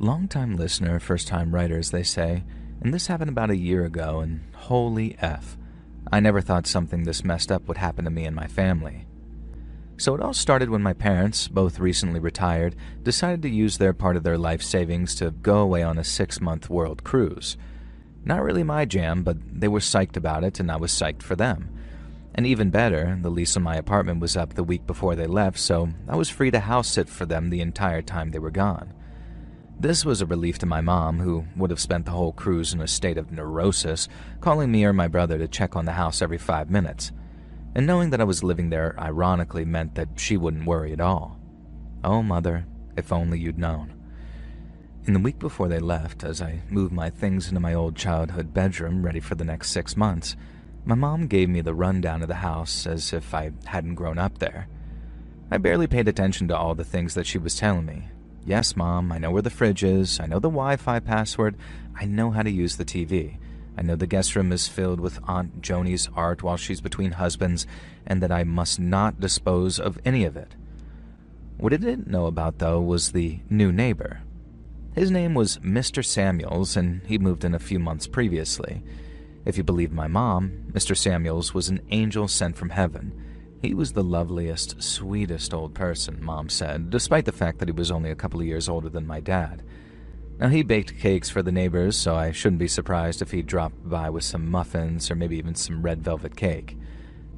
Long-time listener, first-time writers, they say, and this happened about a year ago, and holy F. I never thought something this messed up would happen to me and my family. So it all started when my parents, both recently retired, decided to use their part of their life savings to go away on a 6-month world cruise. Not really my jam, but they were psyched about it, and I was psyched for them. And even better, the lease on my apartment was up the week before they left, so I was free to house sit for them the entire time they were gone. This was a relief to my mom, who would have spent the whole cruise in a state of neurosis, calling me or my brother to check on the house every 5 minutes. And knowing that I was living there ironically meant that she wouldn't worry at all. Oh, Mother, if only you'd known. In the week before they left, as I moved my things into my old childhood bedroom ready for the next 6 months, my mom gave me the rundown of the house as if I hadn't grown up there. I barely paid attention to all the things that she was telling me. Yes, Mom, I know where the fridge is, I know the Wi-Fi password, I know how to use the TV, I know the guest room is filled with Aunt Joni's art while she's between husbands, and that I must not dispose of any of it. What I didn't know about, though, was the new neighbor. His name was Mr. Samuels, and he moved in a few months previously. If you believe my mom, Mr. Samuels was an angel sent from heaven. He was the loveliest, sweetest old person, Mom said, despite the fact that he was only a couple of years older than my dad. Now, he baked cakes for the neighbors, so I shouldn't be surprised if he dropped by with some muffins or maybe even some red velvet cake.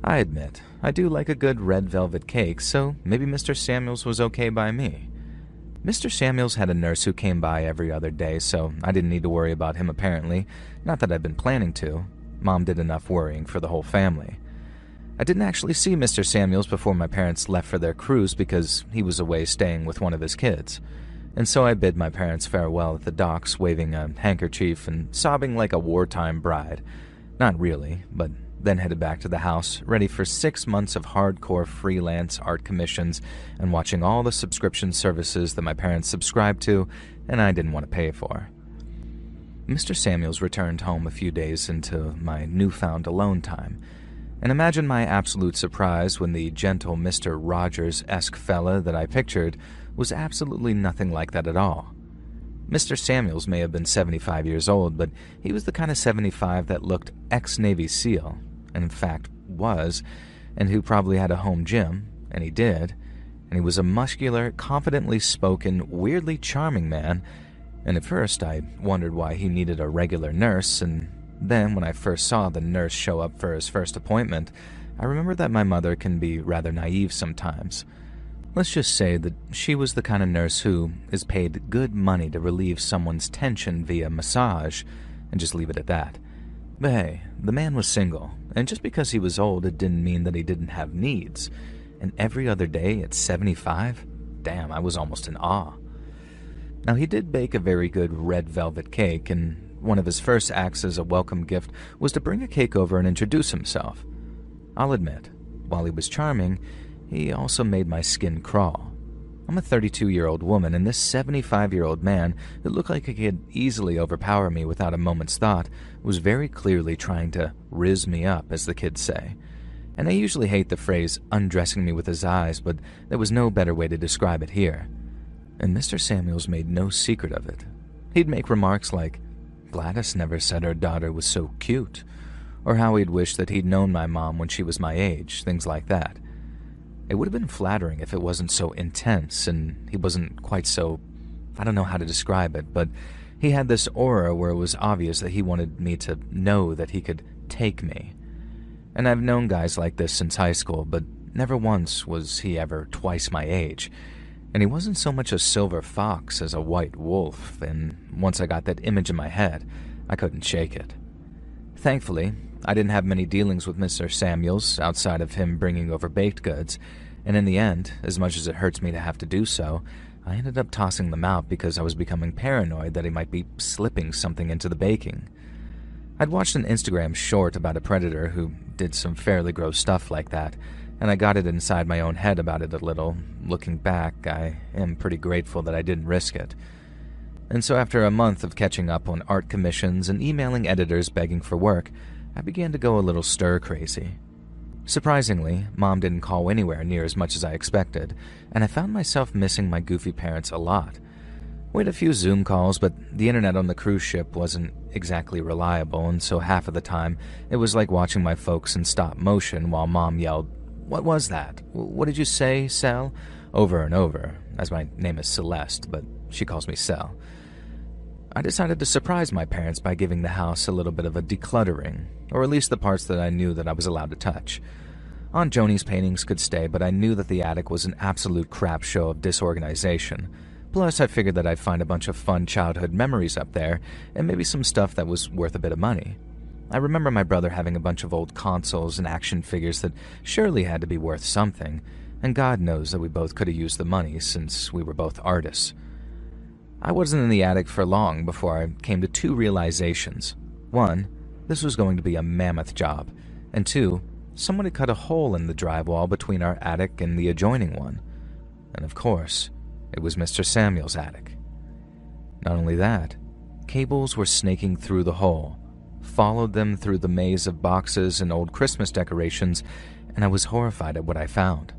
I admit, I do like a good red velvet cake, so maybe Mr. Samuels was okay by me. Mr. Samuels had a nurse who came by every other day, so I didn't need to worry about him apparently. Not that I'd been planning to. Mom did enough worrying for the whole family. I didn't actually see Mr. Samuels before my parents left for their cruise because he was away staying with one of his kids. And so I bid my parents farewell at the docks, waving a handkerchief and sobbing like a wartime bride. Not really, but then headed back to the house, ready for 6 months of hardcore freelance art commissions and watching all the subscription services that my parents subscribed to and I didn't want to pay for. Mr. Samuels returned home a few days into my newfound alone time, and imagine my absolute surprise when the gentle Mr. Rogers-esque fella that I pictured was absolutely nothing like that at all. Mr. Samuels may have been 75 years old, but he was the kind of 75 that looked ex-Navy SEAL, and in fact was, and who probably had a home gym, and he did, and he was a muscular, confidently spoken, weirdly charming man, and at first I wondered why he needed a regular nurse, and then when I first saw the nurse show up for his first appointment, I remembered that my mother can be rather naive sometimes. Let's just say that she was the kind of nurse who is paid good money to relieve someone's tension via massage, and just leave it at that. But hey, the man was single, and just because he was old, it didn't mean that he didn't have needs. And every other day at 75? Damn, I was almost in awe. Now, he did bake a very good red velvet cake, and one of his first acts as a welcome gift was to bring a cake over and introduce himself. I'll admit, while he was charming, he also made my skin crawl. I'm a 32-year-old woman, and this 75-year-old man, who looked like he could easily overpower me without a moment's thought, was very clearly trying to rizz me up, as the kids say. And I usually hate the phrase undressing me with his eyes, but there was no better way to describe it here. And Mr. Samuels made no secret of it. He'd make remarks like, Gladys never said her daughter was so cute, or how he'd wished that he'd known my mom when she was my age, things like that. It would have been flattering if it wasn't so intense, and he wasn't quite so, I don't know how to describe it, but he had this aura where it was obvious that he wanted me to know that he could take me. And I've known guys like this since high school, but never once was he ever twice my age. And he wasn't so much a silver fox as a white wolf, and once I got that image in my head, I couldn't shake it. Thankfully, I didn't have many dealings with Mr. Samuels outside of him bringing over baked goods, and in the end, as much as it hurts me to have to do so, I ended up tossing them out because I was becoming paranoid that he might be slipping something into the baking. I'd watched an Instagram short about a predator who did some fairly gross stuff like that, and I got it inside my own head about it a little. Looking back, I am pretty grateful that I didn't risk it. And so after a month of catching up on art commissions and emailing editors begging for work, I began to go a little stir-crazy. Surprisingly, Mom didn't call anywhere near as much as I expected, and I found myself missing my goofy parents a lot. We had a few Zoom calls, but the internet on the cruise ship wasn't exactly reliable, and so half of the time it was like watching my folks in stop motion while Mom yelled, "What was that? What did you say, Cel?" over and over, as my name is Celeste, but she calls me Cel. I decided to surprise my parents by giving the house a little bit of a decluttering, or at least the parts that I knew that I was allowed to touch. Aunt Joni's paintings could stay, but I knew that the attic was an absolute crap show of disorganization. Plus, I figured that I'd find a bunch of fun childhood memories up there, and maybe some stuff that was worth a bit of money. I remember my brother having a bunch of old consoles and action figures that surely had to be worth something, and God knows that we both could have used the money since we were both artists. I wasn't in the attic for long before I came to two realizations. One, this was going to be a mammoth job, and two, someone had cut a hole in the drywall between our attic and the adjoining one. And of course, it was Mr. Samuel's attic. Not only that, cables were snaking through the hole, followed them through the maze of boxes and old Christmas decorations, and I was horrified at what I found.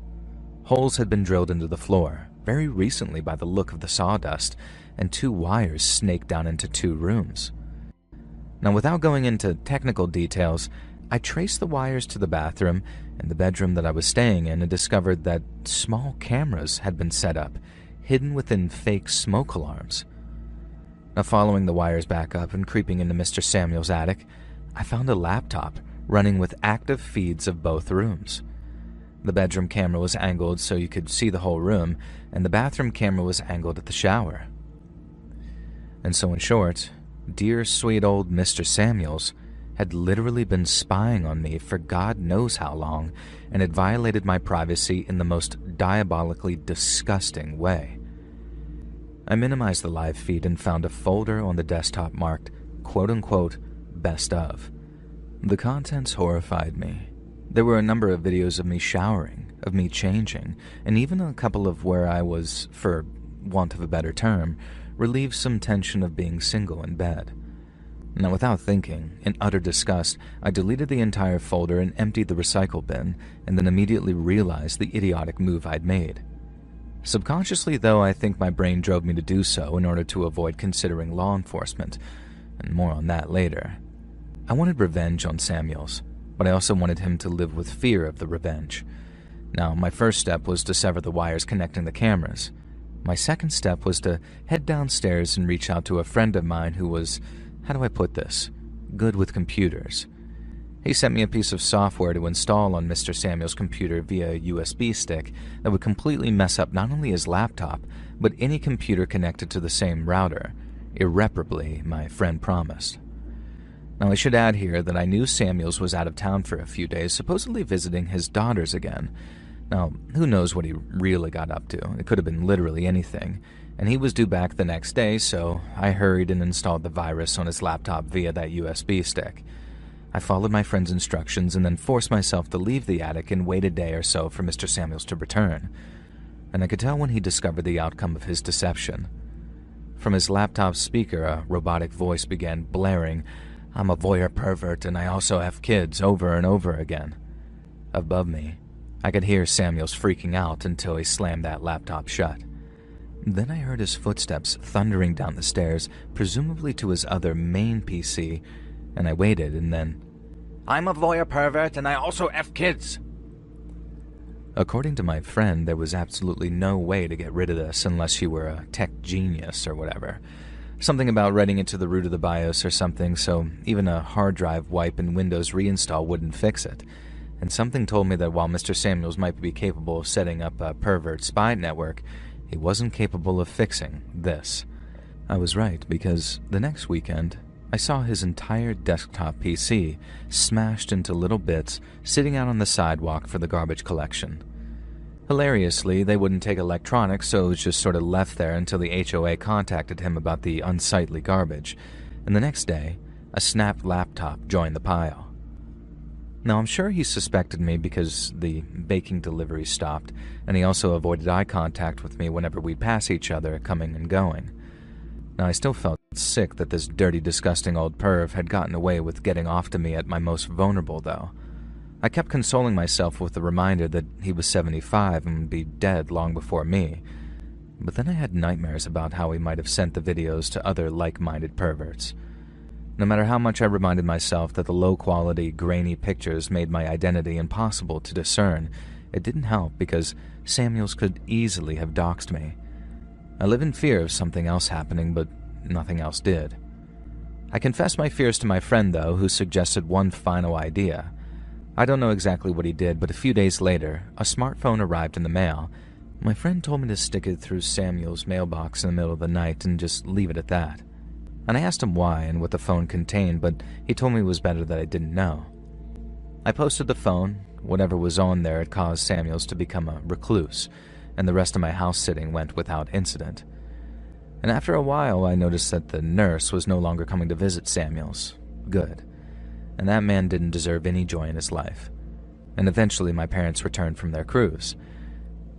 Holes had been drilled into the floor, very recently by the look of the sawdust, and two wires snaked down into two rooms. Now, without going into technical details, I traced the wires to the bathroom and the bedroom that I was staying in and discovered that small cameras had been set up, hidden within fake smoke alarms. Now, following the wires back up and creeping into Mr. Samuel's attic, I found a laptop running with active feeds of both rooms. The bedroom camera was angled so you could see the whole room, and the bathroom camera was angled at the shower. And so in short, dear sweet old Mr. Samuels had literally been spying on me for God knows how long and had violated my privacy in the most diabolically disgusting way. I minimized the live feed and found a folder on the desktop marked, quote-unquote, best of. The contents horrified me. There were a number of videos of me showering, of me changing, and even a couple of where I was, for want of a better term, relieved some tension of being single in bed. Now, without thinking, in utter disgust, I deleted the entire folder and emptied the recycle bin, and then immediately realized the idiotic move I'd made. Subconsciously, though, I think my brain drove me to do so in order to avoid considering law enforcement, and more on that later. I wanted revenge on Samuels, but I also wanted him to live with fear of the revenge. Now, my first step was to sever the wires connecting the cameras. My second step was to head downstairs and reach out to a friend of mine who was, how do I put this, good with computers. He sent me a piece of software to install on Mr. Samuel's computer via a USB stick that would completely mess up not only his laptop, but any computer connected to the same router. Irreparably, my friend promised. Now, I should add here that I knew Samuels was out of town for a few days, supposedly visiting his daughters again. Now, who knows what he really got up to? It could have been literally anything. And he was due back the next day, so I hurried and installed the virus on his laptop via that USB stick. I followed my friend's instructions and then forced myself to leave the attic and wait a day or so for Mr. Samuels to return. And I could tell when he discovered the outcome of his deception. From his laptop speaker, a robotic voice began blaring, "I'm a voyeur pervert and I also have kids," over and over again. Above me, I could hear Samuels freaking out until he slammed that laptop shut. Then I heard his footsteps thundering down the stairs, presumably to his other main PC, and I waited and then, "I'm a voyeur pervert and I also have kids." According to my friend, there was absolutely no way to get rid of this unless you were a tech genius or whatever. Something about writing it to the root of the BIOS or something, so even a hard drive wipe and Windows reinstall wouldn't fix it. And something told me that while Mr. Samuels might be capable of setting up a pervert spy network, he wasn't capable of fixing this. I was right, because the next weekend, I saw his entire desktop PC smashed into little bits sitting out on the sidewalk for the garbage collection. Hilariously, they wouldn't take electronics, so it was just sort of left there until the HOA contacted him about the unsightly garbage, and the next day, a snapped laptop joined the pile. Now, I'm sure he suspected me because the baking delivery stopped, and he also avoided eye contact with me whenever we'd pass each other, coming and going. Now, I still felt sick that this dirty, disgusting old perv had gotten away with getting off to me at my most vulnerable, though. I kept consoling myself with the reminder that he was 75 and would be dead long before me. But then I had nightmares about how he might have sent the videos to other like-minded perverts. No matter how much I reminded myself that the low-quality, grainy pictures made my identity impossible to discern, it didn't help because Samuels could easily have doxed me. I live in fear of something else happening, but nothing else did. I confessed my fears to my friend, though, who suggested one final idea. I don't know exactly what he did, but a few days later, a smartphone arrived in the mail. My friend told me to stick it through Samuel's mailbox in the middle of the night and just leave it at that. And I asked him why and what the phone contained, but he told me it was better that I didn't know. I posted the phone. Whatever was on there had caused Samuels to become a recluse, and the rest of my house sitting went without incident. And after a while, I noticed that the nurse was no longer coming to visit Samuels. Good. And that man didn't deserve any joy in his life. And eventually my parents returned from their cruise.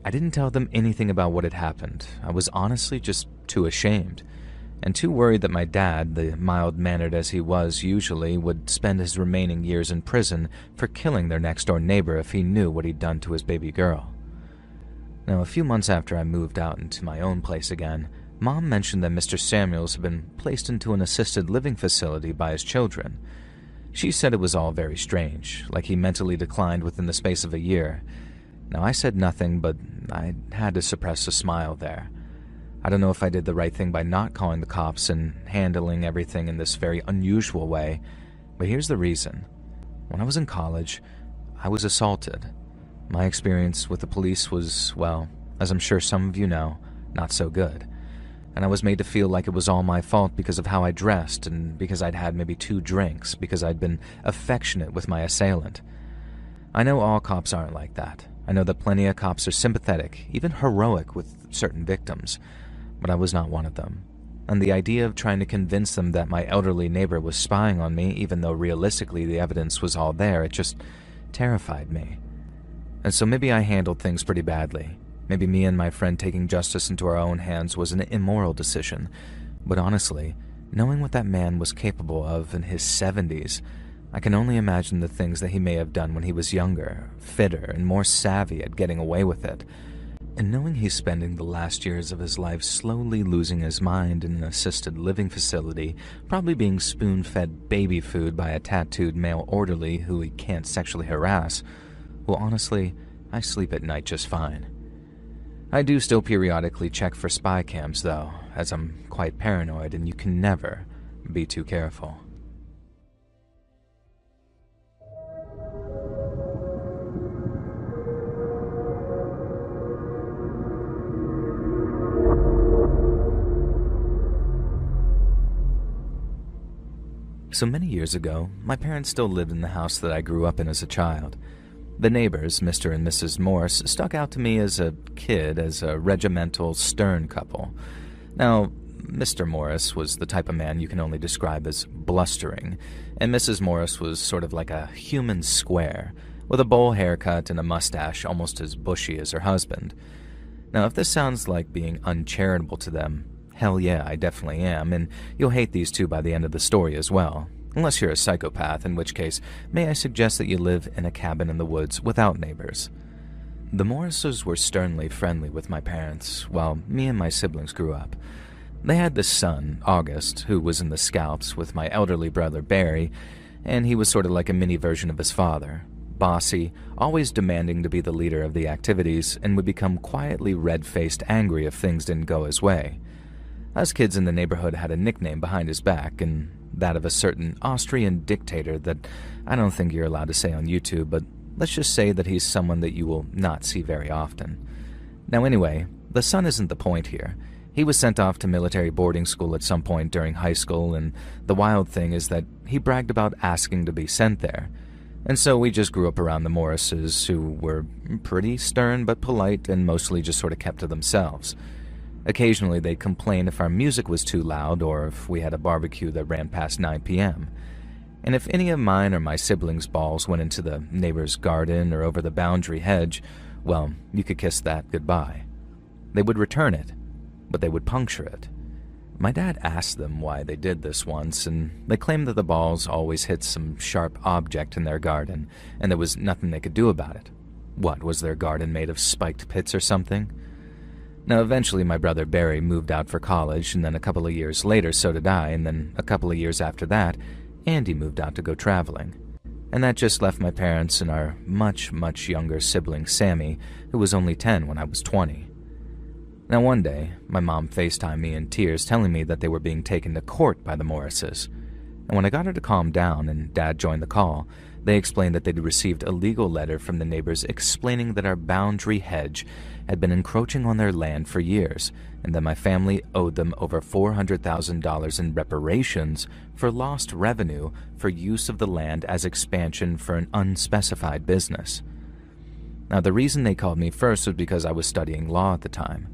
I didn't tell them anything about what had happened. I was honestly just too ashamed, and too worried that my dad, the mild-mannered as he was usually, would spend his remaining years in prison for killing their next-door neighbor if he knew what he'd done to his baby girl. Now, a few months after I moved out into my own place again, Mom mentioned that Mr. Samuels had been placed into an assisted living facility by his children. She said it was all very strange, like he mentally declined within the space of a year. Now, I said nothing, but I had to suppress a smile there. I don't know if I did the right thing by not calling the cops and handling everything in this very unusual way, but here's the reason. When I was in college, I was assaulted. My experience with the police was, well, as I'm sure some of you know, not so good. And I was made to feel like it was all my fault because of how I dressed and because I'd had maybe 2 drinks, because I'd been affectionate with my assailant. I know all cops aren't like that. I know that plenty of cops are sympathetic, even heroic with certain victims, but I was not one of them. And the idea of trying to convince them that my elderly neighbor was spying on me, even though realistically the evidence was all there, it just terrified me. And so maybe I handled things pretty badly. Maybe me and my friend taking justice into our own hands was an immoral decision. But honestly, knowing what that man was capable of in his 70s, I can only imagine the things that he may have done when he was younger, fitter, and more savvy at getting away with it. And knowing he's spending the last years of his life slowly losing his mind in an assisted living facility, probably being spoon-fed baby food by a tattooed male orderly who he can't sexually harass, well, honestly, I sleep at night just fine. I do still periodically check for spy cams, though, as I'm quite paranoid and you can never be too careful. So many years ago, my parents still lived in the house that I grew up in as a child. The neighbors, Mr. and Mrs. Morse, stuck out to me as a kid as a regimental, stern couple. Now, Mr. Morris was the type of man you can only describe as blustering, and Mrs. Morris was sort of like a human square, with a bowl haircut and a mustache almost as bushy as her husband. Now, if this sounds like being uncharitable to them, hell yeah, I definitely am, and you'll hate these two by the end of the story as well. Unless you're a psychopath, in which case, may I suggest that you live in a cabin in the woods without neighbors. The Morrises were sternly friendly with my parents, while me and my siblings grew up. They had this son, August, who was in the Scouts with my elderly brother, Barry, and he was sort of like a mini version of his father. Bossy, always demanding to be the leader of the activities, and would become quietly red-faced angry if things didn't go his way. Us kids in the neighborhood had a nickname behind his back, and that of a certain Austrian dictator that I don't think you're allowed to say on YouTube, but let's just say that he's someone that you will not see very often. Now anyway, the son isn't the point here. He was sent off to military boarding school at some point during high school, and the wild thing is that he bragged about asking to be sent there. And so we just grew up around the Morrises, who were pretty stern but polite and mostly just sort of kept to themselves. Occasionally they'd complain if our music was too loud or if we had a barbecue that ran past 9 p.m. And if any of mine or my siblings' balls went into the neighbor's garden or over the boundary hedge, well, you could kiss that goodbye. They would return it, but they would puncture it. My dad asked them why they did this once, and they claimed that the balls always hit some sharp object in their garden, and there was nothing they could do about it. What, was their garden made of spiked pits or something? Now, eventually my brother Barry moved out for college, and then a couple of years later so did I, and then a couple of years after that, Andy moved out to go traveling. And that just left my parents and our much, much younger sibling Sammy, who was only 10 when I was 20. Now one day, my mom FaceTimed me in tears telling me that they were being taken to court by the Morrises. And when I got her to calm down and Dad joined the call, they explained that they'd received a legal letter from the neighbors explaining that our boundary hedge had been encroaching on their land for years, and that my family owed them over $400,000 in reparations for lost revenue for use of the land as expansion for an unspecified business. Now, the reason they called me first was because I was studying law at the time.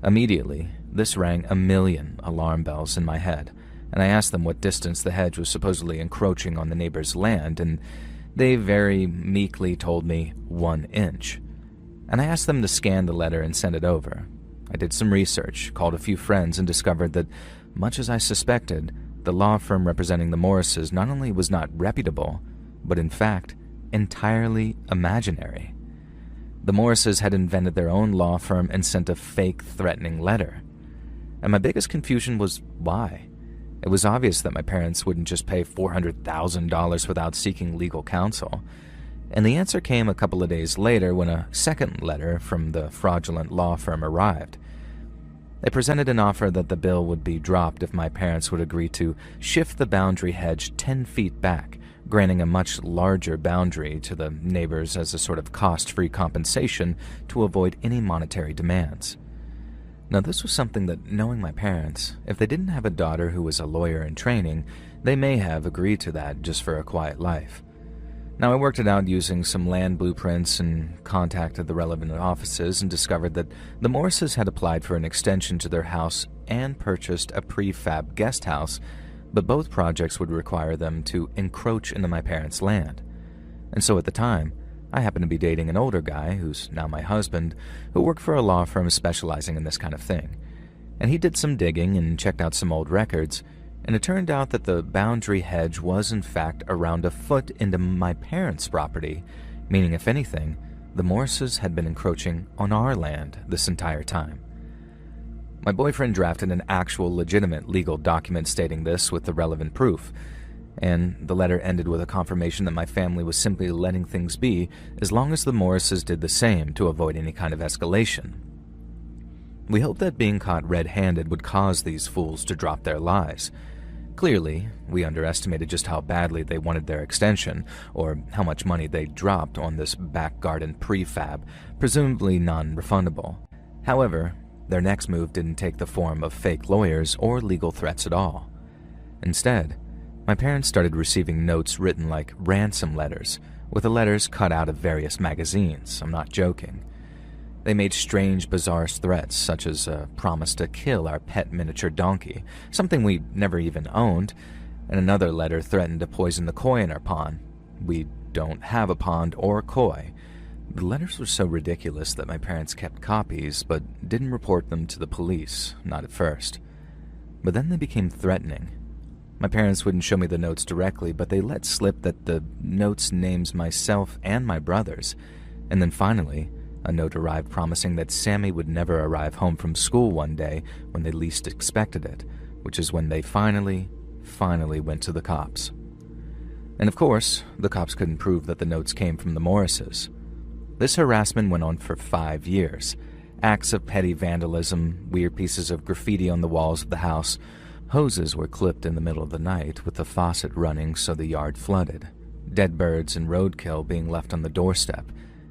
Immediately, this rang a million alarm bells in my head, and I asked them what distance the hedge was supposedly encroaching on the neighbor's land, and they very meekly told me 1 inch. And I asked them to scan the letter and send it over. I did some research, called a few friends, and discovered that, much as I suspected, the law firm representing the Morrises not only was not reputable, but in fact, entirely imaginary. The Morrises had invented their own law firm and sent a fake threatening letter. And my biggest confusion was why. It was obvious that my parents wouldn't just pay $400,000 without seeking legal counsel. And the answer came a couple of days later when a second letter from the fraudulent law firm arrived. They presented an offer that the bill would be dropped if my parents would agree to shift the boundary hedge 10 feet back, granting a much larger boundary to the neighbors as a sort of cost-free compensation to avoid any monetary demands. Now, this was something that, knowing my parents, if they didn't have a daughter who was a lawyer in training, they may have agreed to that just for a quiet life. Now, I worked it out using some land blueprints and contacted the relevant offices and discovered that the Morrises had applied for an extension to their house and purchased a prefab guest house, but both projects would require them to encroach into my parents' land. And so at the time, I happened to be dating an older guy, who's now my husband, who worked for a law firm specializing in this kind of thing. And he did some digging and checked out some old records, and it turned out that the boundary hedge was in fact around a foot into my parents' property, meaning if anything, the Morrises had been encroaching on our land this entire time. My boyfriend drafted an actual legitimate legal document stating this with the relevant proof, and the letter ended with a confirmation that my family was simply letting things be as long as the Morrises did the same to avoid any kind of escalation. We hoped that being caught red-handed would cause these fools to drop their lies. Clearly, we underestimated just how badly they wanted their extension, or how much money they dropped on this back garden prefab, presumably non-refundable. However, their next move didn't take the form of fake lawyers or legal threats at all. Instead, my parents started receiving notes written like ransom letters, with the letters cut out of various magazines. I'm not joking. They made strange, bizarre threats, such as a promise to kill our pet miniature donkey, something we never even owned, and another letter threatened to poison the koi in our pond. We don't have a pond or koi. The letters were so ridiculous that my parents kept copies, but didn't report them to the police, not at first. But then they became threatening. My parents wouldn't show me the notes directly, but they let slip that the notes names myself and my brothers, and then finally, a note arrived promising that Sammy would never arrive home from school one day when they least expected it, which is when they finally went to the cops. And of course, the cops couldn't prove that the notes came from the Morrises. This harassment went on for 5 years. Acts of petty vandalism, weird pieces of graffiti on the walls of the house, hoses were clipped in the middle of the night with the faucet running so the yard flooded, dead birds and roadkill being left on the doorstep,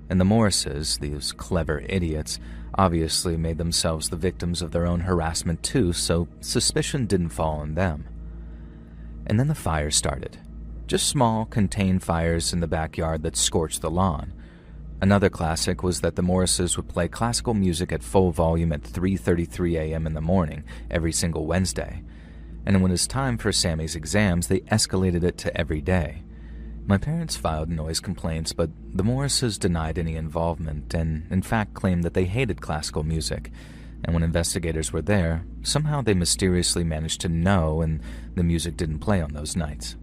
and the Morrises, these clever idiots, obviously made themselves the victims of their own harassment too, so suspicion didn't fall on them. And then the fires started. Just small, contained fires in the backyard that scorched the lawn. Another classic was that the Morrises would play classical music at full volume at 3:33 a.m. in the morning every single Wednesday, and when it was time for Sammy's exams, they escalated it to every day. My parents filed noise complaints, but the Morrises denied any involvement and, in fact, claimed that they hated classical music, and when investigators were there, somehow they mysteriously managed to know and the music didn't play on those nights.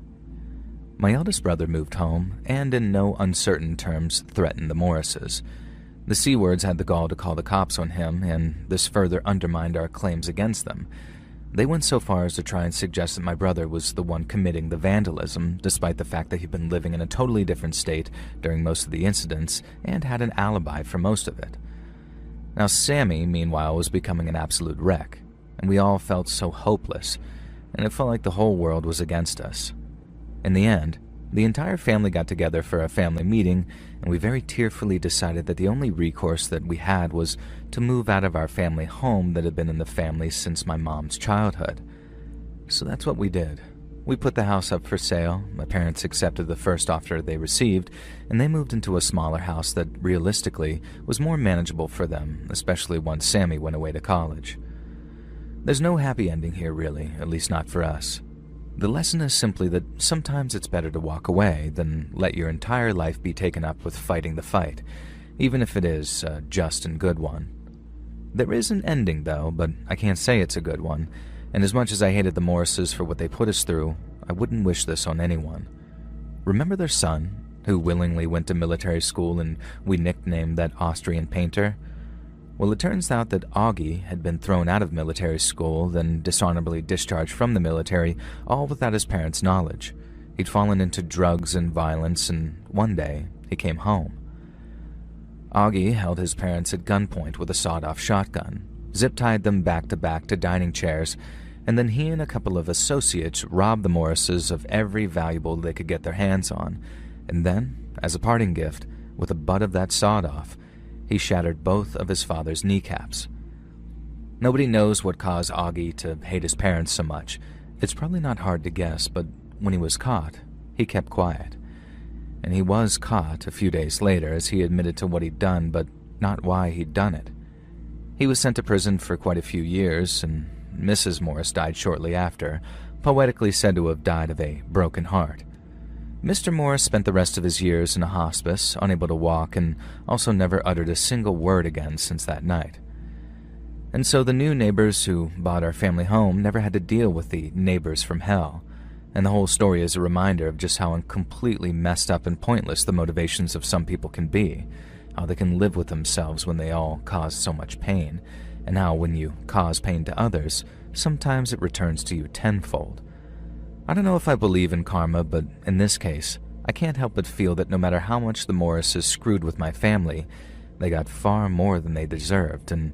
My eldest brother moved home and, in no uncertain terms, threatened the Morrises. The C-words had the gall to call the cops on him, and this further undermined our claims against them. They went so far as to try and suggest that my brother was the one committing the vandalism, despite the fact that he'd been living in a totally different state during most of the incidents and had an alibi for most of it. Now Sammy, meanwhile, was becoming an absolute wreck, and we all felt so hopeless, and it felt like the whole world was against us. In the end, the entire family got together for a family meeting, and we very tearfully decided that the only recourse that we had was to move out of our family home that had been in the family since my mom's childhood. So that's what we did. We put the house up for sale, my parents accepted the first offer they received, and they moved into a smaller house that, realistically, was more manageable for them, especially once Sammy went away to college. There's no happy ending here, really, at least not for us. The lesson is simply that sometimes it's better to walk away than let your entire life be taken up with fighting the fight, even if it is a just and good one. There is an ending, though, but I can't say it's a good one, and as much as I hated the Morrises for what they put us through, I wouldn't wish this on anyone. Remember their son, who willingly went to military school and we nicknamed that Austrian painter? Well, it turns out that Augie had been thrown out of military school, then dishonorably discharged from the military, all without his parents' knowledge. He'd fallen into drugs and violence, and one day, he came home. Augie held his parents at gunpoint with a sawed-off shotgun, zip-tied them back-to-back to dining chairs, and then he and a couple of associates robbed the Morrises of every valuable they could get their hands on, and then, as a parting gift, with the butt of that sawed-off, he shattered both of his father's kneecaps. Nobody knows what caused Augie to hate his parents so much. It's probably not hard to guess, but when he was caught, he kept quiet. And he was caught a few days later as he admitted to what he'd done, but not why he'd done it. He was sent to prison for quite a few years, and Mrs. Morris died shortly after, poetically said to have died of a broken heart. Mr. Morris spent the rest of his years in a hospice, unable to walk, and also never uttered a single word again since that night. And so the new neighbors who bought our family home never had to deal with the neighbors from hell, and the whole story is a reminder of just how completely messed up and pointless the motivations of some people can be, how they can live with themselves when they all cause so much pain, and how when you cause pain to others, sometimes it returns to you tenfold. I don't know if I believe in karma, but in this case, I can't help but feel that no matter how much the Morrises screwed with my family, they got far more than they deserved, and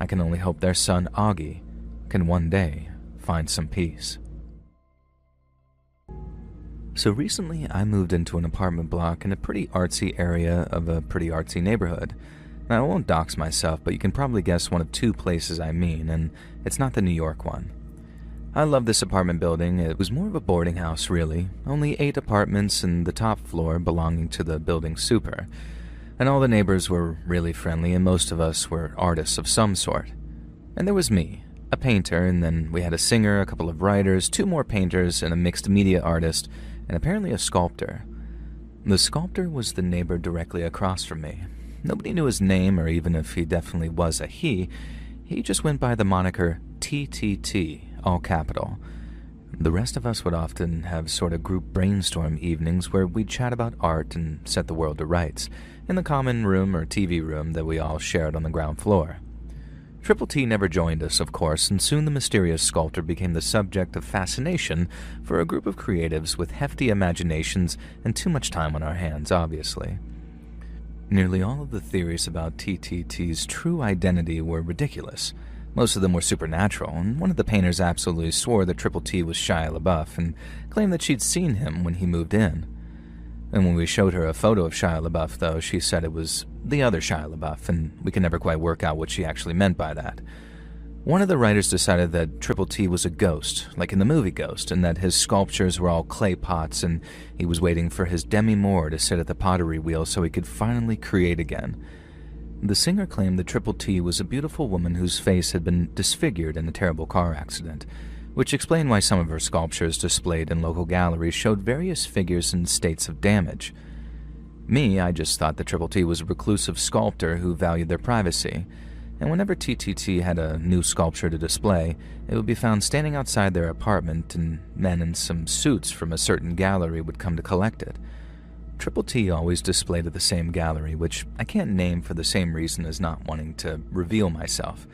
I can only hope their son, Augie, can one day find some peace. So recently, I moved into an apartment block in a pretty artsy area of a pretty artsy neighborhood. Now, I won't dox myself, but you can probably guess one of two places I mean, and it's not the New York one. I love this apartment building. It was more of a boarding house, really. Only 8 apartments and the top floor belonging to the building super. And all the neighbors were really friendly, and most of us were artists of some sort. And there was me, a painter, and then we had a singer, a couple of writers, 2 more painters, and a mixed media artist, and apparently a sculptor. The sculptor was the neighbor directly across from me. Nobody knew his name, or even if he definitely was a he. He just went by the moniker TTT. All capital. The rest of us would often have sort of group brainstorm evenings where we'd chat about art and set the world to rights, in the common room or TV room that we all shared on the ground floor. Triple T never joined us, of course, and soon the mysterious sculptor became the subject of fascination for a group of creatives with hefty imaginations and too much time on our hands, obviously. Nearly all of the theories about TTT's true identity were ridiculous. Most of them were supernatural, and one of the painters absolutely swore that Triple T was Shia LaBeouf and claimed that she'd seen him when he moved in. And when we showed her a photo of Shia LaBeouf, though, she said it was the other Shia LaBeouf, and we could never quite work out what she actually meant by that. One of the writers decided that Triple T was a ghost, like in the movie Ghost, and that his sculptures were all clay pots, and he was waiting for his Demi Moore to sit at the pottery wheel so he could finally create again. The singer claimed that Triple T was a beautiful woman whose face had been disfigured in a terrible car accident, which explained why some of her sculptures displayed in local galleries showed various figures in states of damage. Me, I just thought that Triple T was a reclusive sculptor who valued their privacy, and whenever TTT had a new sculpture to display, it would be found standing outside their apartment, and men in some suits from a certain gallery would come to collect it. Triple T always displayed at the same gallery, which I can't name for the same reason as not wanting to reveal myself.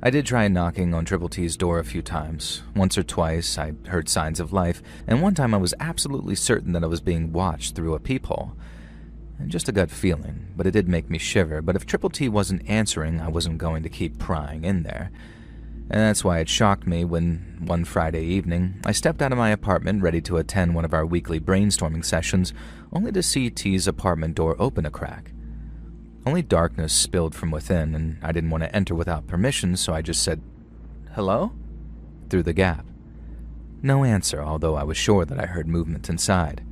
I did try knocking on Triple T's door a few times. Once or twice, I heard signs of life, and one time I was absolutely certain that I was being watched through a peephole. And just a gut feeling, but it did make me shiver. But if Triple T wasn't answering, I wasn't going to keep prying in there. And that's why it shocked me when, one Friday evening, I stepped out of my apartment ready to attend one of our weekly brainstorming sessions, only to see T's apartment door open a crack. Only darkness spilled from within, and I didn't want to enter without permission, so I just said, "Hello?" through the gap. No answer, although I was sure that I heard movement inside.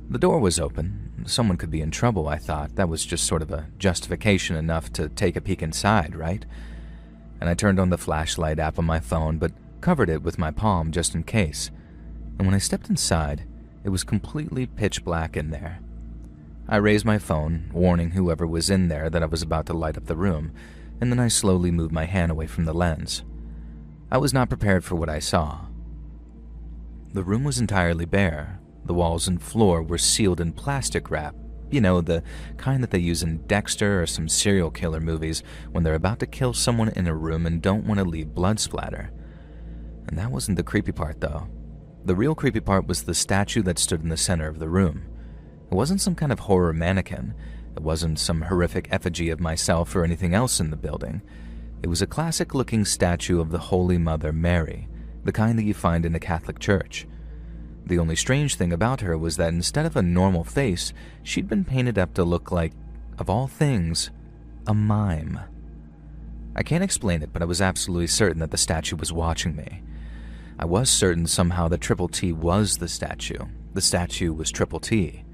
The door was open. Someone could be in trouble, I thought. That was just sort of a justification enough to take a peek inside, right? And I turned on the flashlight app on my phone, but covered it with my palm just in case. And when I stepped inside, it was completely pitch black in there. I raised my phone, warning whoever was in there that I was about to light up the room, and then I slowly moved my hand away from the lens. I was not prepared for what I saw. The room was entirely bare. The walls and floor were sealed in plastic wrap. You know, the kind that they use in Dexter or some serial killer movies when they're about to kill someone in a room and don't want to leave blood splatter. And that wasn't the creepy part, though. The real creepy part was the statue that stood in the center of the room. It wasn't some kind of horror mannequin. It wasn't some horrific effigy of myself or anything else in the building. It was a classic-looking statue of the Holy Mother Mary, the kind that you find in a Catholic church. The only strange thing about her was that instead of a normal face, she'd been painted up to look like, of all things, a mime. I can't explain it, but I was absolutely certain that the statue was watching me. I was certain somehow that Triple T was the statue. The statue was Triple T.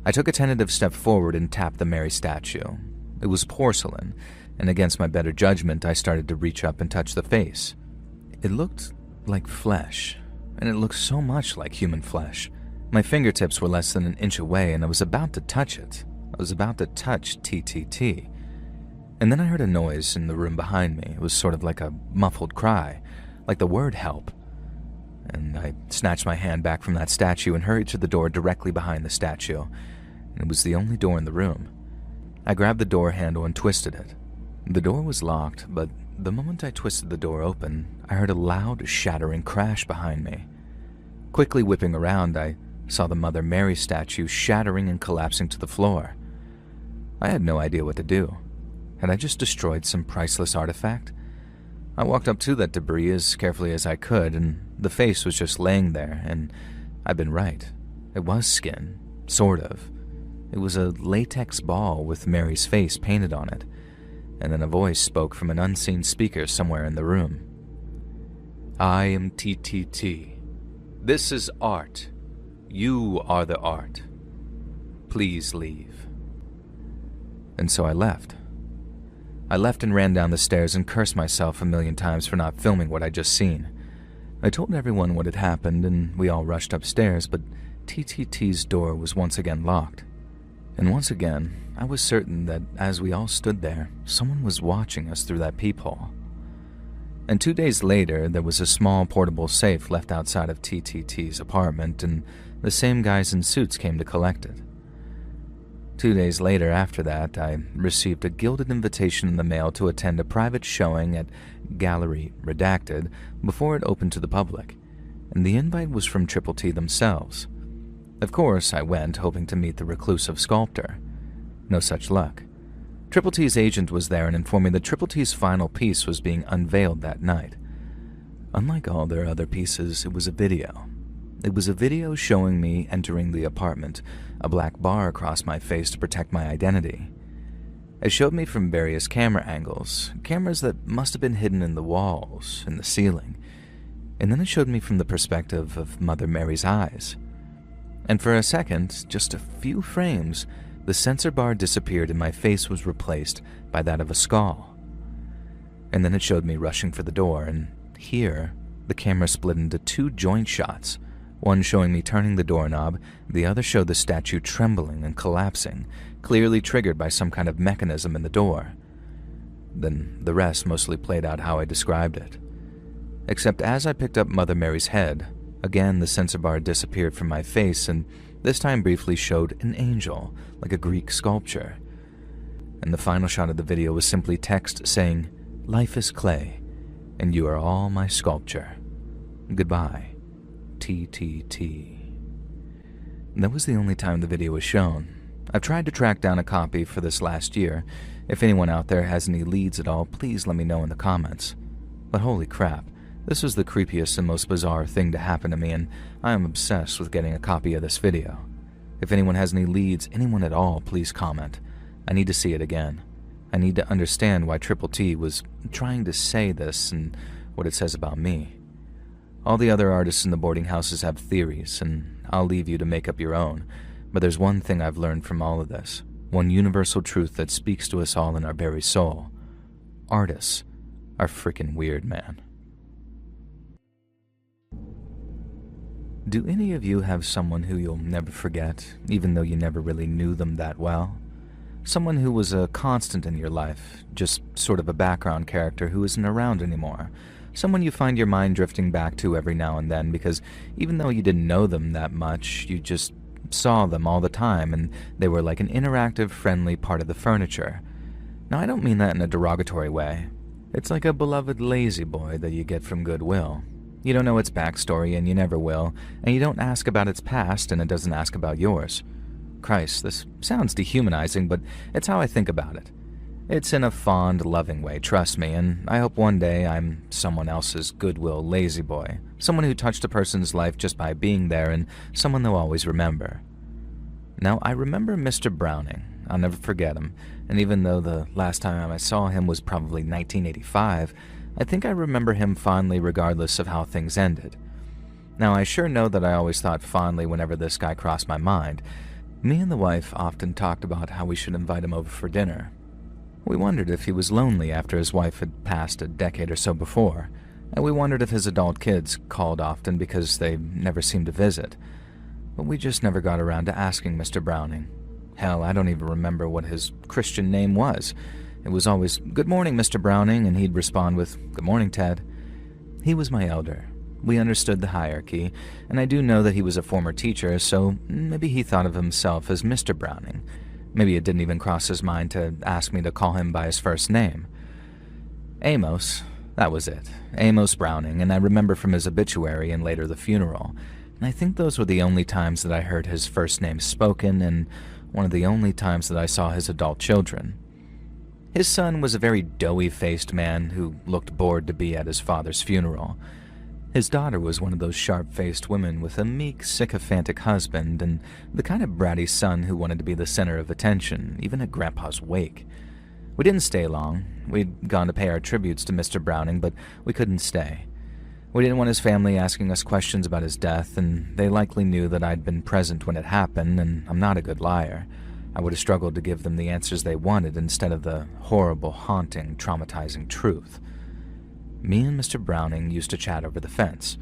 I took a tentative step forward and tapped the Mary statue. It was porcelain, and against my better judgment, I started to reach up and touch the face. It looked like flesh. And it looked so much like human flesh. My fingertips were less than an inch away, and I was about to touch it. I was about to touch TTT. And then I heard a noise in the room behind me. It was sort of like a muffled cry, like the word help. And I snatched my hand back from that statue and hurried to the door directly behind the statue. And it was the only door in the room. I grabbed the door handle and twisted it. The door was locked, but the moment I twisted the door open, I heard a loud, shattering crash behind me. Quickly whipping around, I saw the Mother Mary statue shattering and collapsing to the floor. I had no idea what to do. Had I just destroyed some priceless artifact? I walked up to that debris as carefully as I could, and the face was just laying there, and I'd been right. It was skin, sort of. It was a latex ball with Mary's face painted on it. And then a voice spoke from an unseen speaker somewhere in the room. "I am TTT. This is art. You are the art. Please leave." And so I left. I left and ran down the stairs and cursed myself a million times for not filming what I'd just seen. I told everyone what had happened, and we all rushed upstairs, but TTT's door was once again locked. And once again, I was certain that as we all stood there, someone was watching us through that peephole. And 2 days later, there was a small portable safe left outside of TTT's apartment, and the same guys in suits came to collect it. 2 days later after that, I received a gilded invitation in the mail to attend a private showing at Gallery Redacted before it opened to the public, and the invite was from Triple T themselves. Of course, I went, hoping to meet the reclusive sculptor. No such luck. Triple T's agent was there and informed me that Triple T's final piece was being unveiled that night. Unlike all their other pieces, it was a video. It was a video showing me entering the apartment, a black bar across my face to protect my identity. It showed me from various camera angles, cameras that must have been hidden in the walls, in the ceiling, and then it showed me from the perspective of Mother Mary's eyes. And for a second, just a few frames, the sensor bar disappeared and my face was replaced by that of a skull. And then it showed me rushing for the door, and here, the camera split into two joint shots, one showing me turning the doorknob, the other showed the statue trembling and collapsing, clearly triggered by some kind of mechanism in the door. Then the rest mostly played out how I described it. Except as I picked up Mother Mary's head, again the sensor bar disappeared from my face and This time briefly showed an angel, like a Greek sculpture. And the final shot of the video was simply text saying, "Life is clay, and you are all my sculpture. Goodbye, TTT." That was the only time the video was shown. I've tried to track down a copy for this last year. If anyone out there has any leads at all, please let me know in the comments. But holy crap, this was the creepiest and most bizarre thing to happen to me, and I am obsessed with getting a copy of this video. If anyone has any leads, anyone at all, please comment. I need to see it again. I need to understand why Triple T was trying to say this and what it says about me. All the other artists in the boarding houses have theories, and I'll leave you to make up your own. But there's one thing I've learned from all of this, one universal truth that speaks to us all in our very soul. Artists are freaking weird, man. Do any of you have someone who you'll never forget, even though you never really knew them that well? Someone who was a constant in your life, just sort of a background character who isn't around anymore. Someone you find your mind drifting back to every now and then because even though you didn't know them that much, you just saw them all the time and they were like an interactive, friendly part of the furniture. Now, I don't mean that in a derogatory way. It's like a beloved lazy boy that you get from Goodwill. You don't know its backstory and you never will, and you don't ask about its past and it doesn't ask about yours. Christ, this sounds dehumanizing, but it's how I think about it. It's in a fond, loving way, trust me, and I hope one day I'm someone else's Goodwill lazy boy, someone who touched a person's life just by being there and someone they'll always remember. Now, I remember Mr. Browning. I'll never forget him, and even though the last time I saw him was probably 1985, I think I remember him fondly regardless of how things ended. Now, I sure know that I always thought fondly whenever this guy crossed my mind. Me and the wife often talked about how we should invite him over for dinner. We wondered if he was lonely after his wife had passed a decade or so before, and we wondered if his adult kids called often because they never seemed to visit. But we just never got around to asking Mr. Browning. Hell, I don't even remember what his Christian name was. It was always, "Good morning, Mr. Browning," and he'd respond with, "Good morning, Ted." He was my elder. We understood the hierarchy, and I do know that he was a former teacher, so maybe he thought of himself as Mr. Browning. Maybe it didn't even cross his mind to ask me to call him by his first name. Amos, that was it. Amos Browning, and I remember from his obituary and later the funeral. And I think those were the only times that I heard his first name spoken, and one of the only times that I saw his adult children. His son was a very doughy-faced man who looked bored to be at his father's funeral. His daughter was one of those sharp-faced women with a meek, sycophantic husband and the kind of bratty son who wanted to be the center of attention, even at Grandpa's wake. We didn't stay long. We'd gone to pay our tributes to Mr. Browning, but we couldn't stay. We didn't want his family asking us questions about his death, and they likely knew that I'd been present when it happened, and I'm not a good liar. I would have struggled to give them the answers they wanted instead of the horrible, haunting, traumatizing truth. Me and Mr. Browning used to chat over the fence.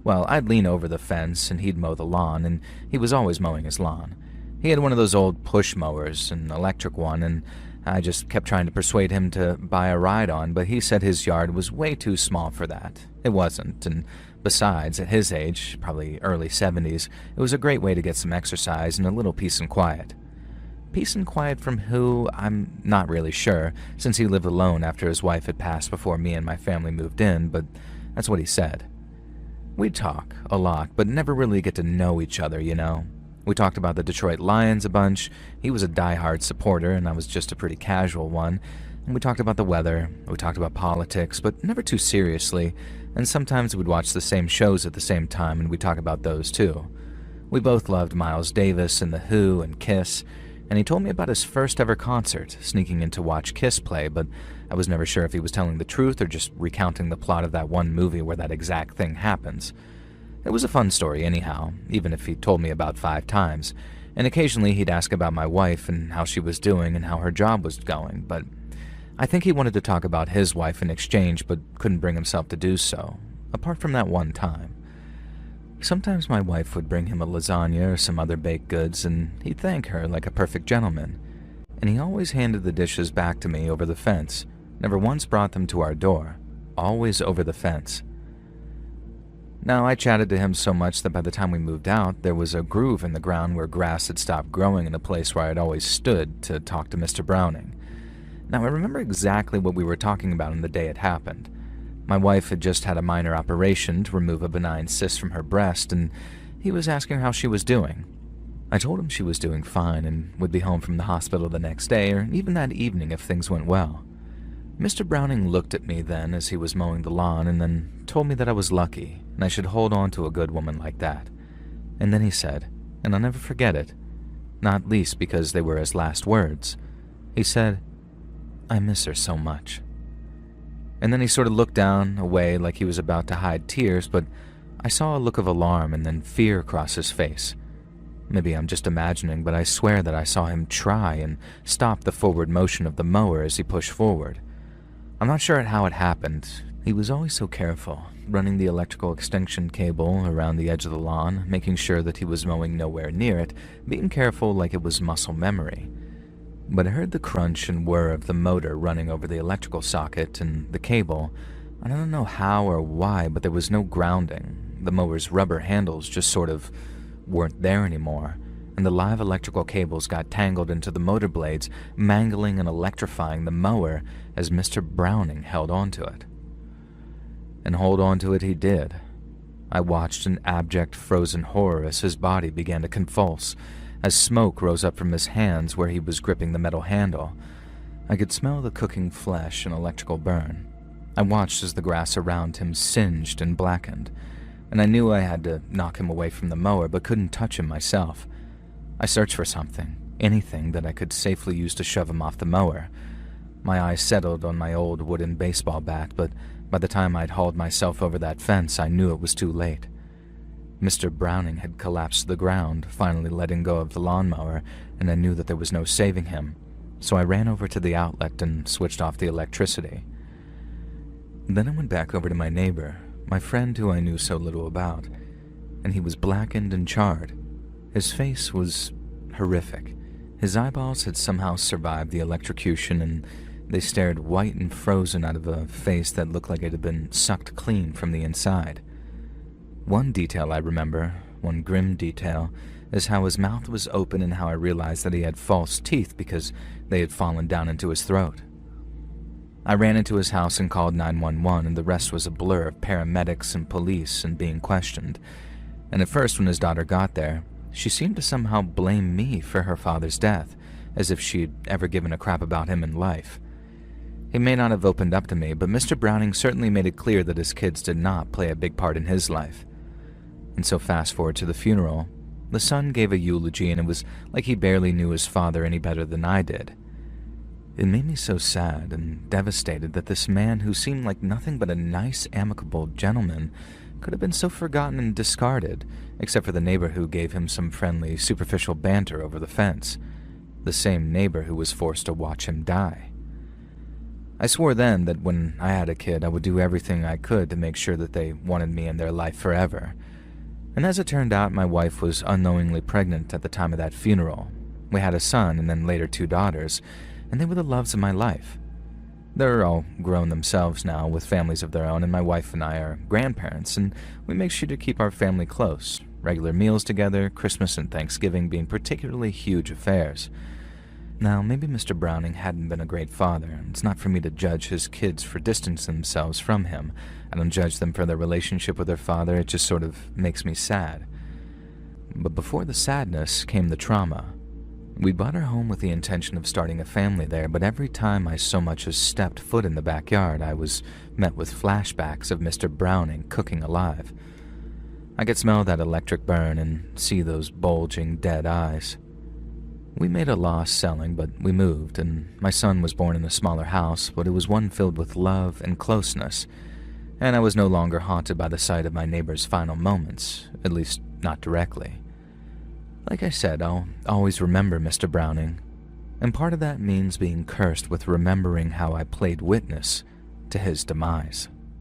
Well, I'd lean over the fence and he'd mow the lawn, and he was always mowing his lawn. He had one of those old push mowers, an electric one, and I just kept trying to persuade him to buy a ride on, but he said his yard was way too small for that. It wasn't, and besides, at his age, probably early 70s, it was a great way to get some exercise and a little peace and quiet. Peace and quiet from who, I'm not really sure, since he lived alone after his wife had passed before me and my family moved in, but that's what he said. We'd talk, a lot, but never really get to know each other, you know. We talked about the Detroit Lions a bunch. He was a die-hard supporter, and I was just a pretty casual one. And we talked about the weather, we talked about politics, but never too seriously, and sometimes we'd watch the same shows at the same time, and we'd talk about those too. We both loved Miles Davis and The Who and Kiss, and he told me about his first ever concert, sneaking in to watch Kiss play, but I was never sure if he was telling the truth or just recounting the plot of that one movie where that exact thing happens. It was a fun story anyhow, even if he told me about 5 times, and occasionally he'd ask about my wife and how she was doing and how her job was going, but I think he wanted to talk about his wife in exchange but couldn't bring himself to do so, apart from that one time. Sometimes my wife would bring him a lasagna or some other baked goods, and he'd thank her like a perfect gentleman. And he always handed the dishes back to me over the fence, never once brought them to our door, always over the fence. Now, I chatted to him so much that by the time we moved out, there was a groove in the ground where grass had stopped growing in a place where I had always stood to talk to Mr. Browning. Now, I remember exactly what we were talking about on the day it happened. My wife had just had a minor operation to remove a benign cyst from her breast, and he was asking how she was doing. I told him she was doing fine and would be home from the hospital the next day or even that evening if things went well. Mr. Browning looked at me then as he was mowing the lawn and then told me that I was lucky and I should hold on to a good woman like that. And then he said, and I'll never forget it, not least because they were his last words, he said, "I miss her so much." And then he sort of looked down, away like he was about to hide tears, but I saw a look of alarm and then fear cross his face. Maybe I'm just imagining, but I swear that I saw him try and stop the forward motion of the mower as he pushed forward. I'm not sure how it happened. He was always so careful, running the electrical extension cable around the edge of the lawn, making sure that he was mowing nowhere near it, being careful like it was muscle memory. But I heard the crunch and whir of the motor running over the electrical socket and the cable. I don't know how or why, but there was no grounding. The mower's rubber handles just sort of weren't there anymore, and the live electrical cables got tangled into the motor blades, mangling and electrifying the mower as Mr. Browning held onto it. And hold onto it he did. I watched in abject frozen horror as his body began to convulse, as smoke rose up from his hands where he was gripping the metal handle. I could smell the cooking flesh and electrical burn. I watched as the grass around him singed and blackened, and I knew I had to knock him away from the mower but couldn't touch him myself. I searched for something, anything that I could safely use to shove him off the mower. My eyes settled on my old wooden baseball bat, but by the time I'd hauled myself over that fence, I knew it was too late. Mr. Browning had collapsed to the ground, finally letting go of the lawnmower, and I knew that there was no saving him, so I ran over to the outlet and switched off the electricity. Then I went back over to my neighbor, my friend who I knew so little about, and he was blackened and charred. His face was horrific. His eyeballs had somehow survived the electrocution, and they stared white and frozen out of a face that looked like it had been sucked clean from the inside. One detail I remember, one grim detail, is how his mouth was open and how I realized that he had false teeth because they had fallen down into his throat. I ran into his house and called 911, and the rest was a blur of paramedics and police and being questioned. And at first, when his daughter got there, she seemed to somehow blame me for her father's death, as if she'd ever given a crap about him in life. He may not have opened up to me, but Mr. Browning certainly made it clear that his kids did not play a big part in his life. And so fast forward to the funeral, the son gave a eulogy, and it was like he barely knew his father any better than I did. It made me so sad and devastated that this man who seemed like nothing but a nice, amicable gentleman could have been so forgotten and discarded, except for the neighbor who gave him some friendly, superficial banter over the fence, the same neighbor who was forced to watch him die. I swore then that when I had a kid, I would do everything I could to make sure that they wanted me in their life forever. And as it turned out, my wife was unknowingly pregnant at the time of that funeral. We had a son and then later 2 daughters, and they were the loves of my life. They're all grown themselves now with families of their own, and my wife and I are grandparents, and we make sure to keep our family close, regular meals together, Christmas and Thanksgiving being particularly huge affairs. Now, maybe Mr. Browning hadn't been a great father. It's not for me to judge his kids for distancing themselves from him. I don't judge them for their relationship with their father. It just sort of makes me sad. But before the sadness came the trauma. We bought our home with the intention of starting a family there, but every time I so much as stepped foot in the backyard, I was met with flashbacks of Mr. Browning cooking alive. I could smell that electric burn and see those bulging, dead eyes. We made a loss selling, but we moved, and my son was born in a smaller house, but it was one filled with love and closeness, and I was no longer haunted by the sight of my neighbor's final moments, at least not directly. Like I said, I'll always remember Mr. Browning, and part of that means being cursed with remembering how I played witness to his demise.